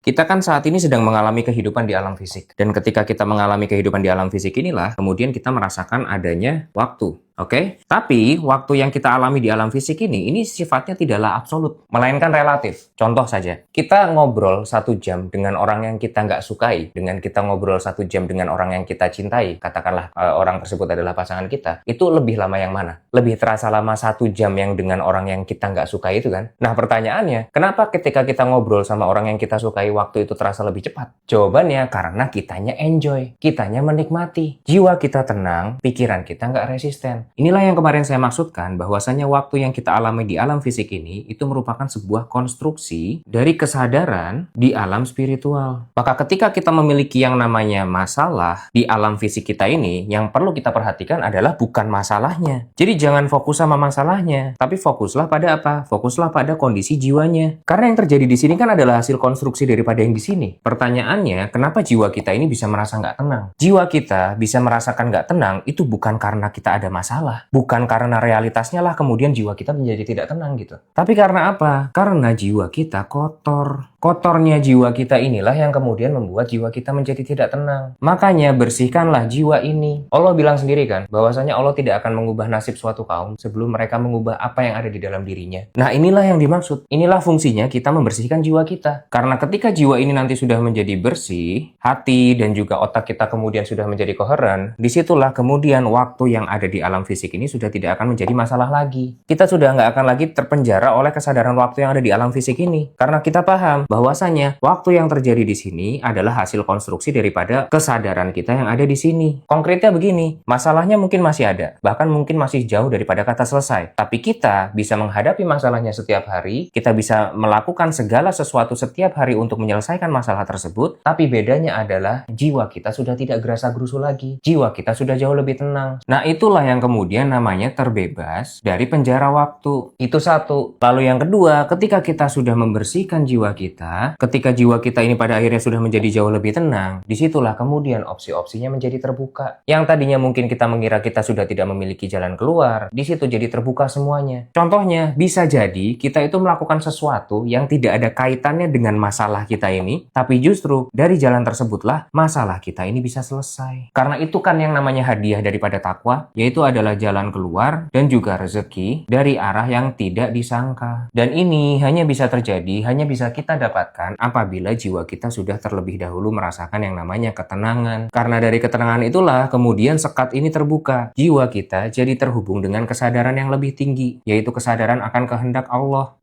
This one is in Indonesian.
Kita kan saat ini sedang mengalami kehidupan di alam fisik. Dan ketika kita mengalami kehidupan di alam fisik inilah, kemudian kita merasakan adanya waktu. Oke? Tapi, waktu yang kita alami di alam fisik ini sifatnya tidaklah absolut, melainkan relatif. Contoh saja, kita ngobrol 1 jam dengan orang yang kita nggak sukai, dengan kita ngobrol 1 jam dengan orang yang kita cintai, katakanlah orang tersebut adalah pasangan kita, itu lebih lama yang mana? Lebih terasa lama 1 jam yang dengan orang yang kita nggak sukai itu kan? Nah, pertanyaannya, kenapa ketika kita ngobrol sama orang yang kita sukai, waktu itu terasa lebih cepat? Jawabannya, karena kitanya enjoy, kitanya menikmati. Jiwa kita tenang, pikiran kita nggak resisten. Inilah yang kemarin saya maksudkan, bahwasanya waktu yang kita alami di alam fisik ini, itu merupakan sebuah konstruksi dari kesadaran di alam spiritual. Maka ketika kita memiliki yang namanya masalah di alam fisik kita ini, yang perlu kita perhatikan adalah bukan masalahnya. Jadi jangan fokus sama masalahnya, tapi fokuslah pada apa? Fokuslah pada kondisi jiwanya. Karena yang terjadi di sini kan adalah hasil konstruksi daripada yang di sini. Pertanyaannya, kenapa jiwa kita ini bisa merasa nggak tenang? Jiwa kita bisa merasakan nggak tenang itu bukan karena kita ada masalah. Bukan karena realitasnya lah kemudian jiwa kita menjadi tidak tenang gitu. Tapi karena apa? Karena jiwa kita kotor. Kotornya jiwa kita inilah yang kemudian membuat jiwa kita menjadi tidak tenang. Makanya bersihkanlah jiwa ini. Allah bilang sendiri kan, bahwasanya Allah tidak akan mengubah nasib suatu kaum sebelum mereka mengubah apa yang ada di dalam dirinya. Nah, inilah yang dimaksud. Inilah fungsinya kita membersihkan jiwa kita. Karena ketika jiwa ini nanti sudah menjadi bersih, hati dan juga otak kita kemudian sudah menjadi koheren, disitulah kemudian waktu yang ada di alam fisik ini sudah tidak akan menjadi masalah lagi. Kita sudah nggak akan lagi terpenjara oleh kesadaran waktu yang ada di alam fisik ini. Karena kita paham bahwasanya waktu yang terjadi di sini adalah hasil konstruksi daripada kesadaran kita yang ada di sini. Konkretnya begini, masalahnya mungkin masih ada, bahkan mungkin masih jauh daripada kata selesai. Tapi kita bisa menghadapi masalahnya setiap hari, kita bisa melakukan segala sesuatu setiap hari untuk menyelesaikan masalah tersebut, tapi bedanya adalah jiwa kita sudah tidak gerasa-gerusu lagi. Jiwa kita sudah jauh lebih tenang. Nah, itulah yang kemudian namanya terbebas dari penjara waktu. Itu satu. Lalu yang kedua, ketika kita sudah membersihkan jiwa kita, ketika jiwa kita ini pada akhirnya sudah menjadi jauh lebih tenang, disitulah kemudian opsi-opsinya menjadi terbuka. Yang tadinya mungkin kita mengira kita sudah tidak memiliki jalan keluar, di situ jadi terbuka semuanya. Contohnya, bisa jadi kita itu melakukan sesuatu yang tidak ada kaitannya dengan masalah kita ini, tapi justru dari jalan tersebutlah masalah kita ini bisa selesai. Karena itu kan yang namanya hadiah daripada takwa, yaitu adalah jalan keluar dan juga rezeki dari arah yang tidak disangka. Dan ini hanya bisa terjadi, hanya bisa kita dapatkan apabila jiwa kita sudah terlebih dahulu merasakan yang namanya ketenangan. Karena dari ketenangan itulah kemudian sekat ini terbuka. Jiwa kita jadi terhubung dengan kesadaran yang lebih tinggi, yaitu kesadaran akan kehendak Allah.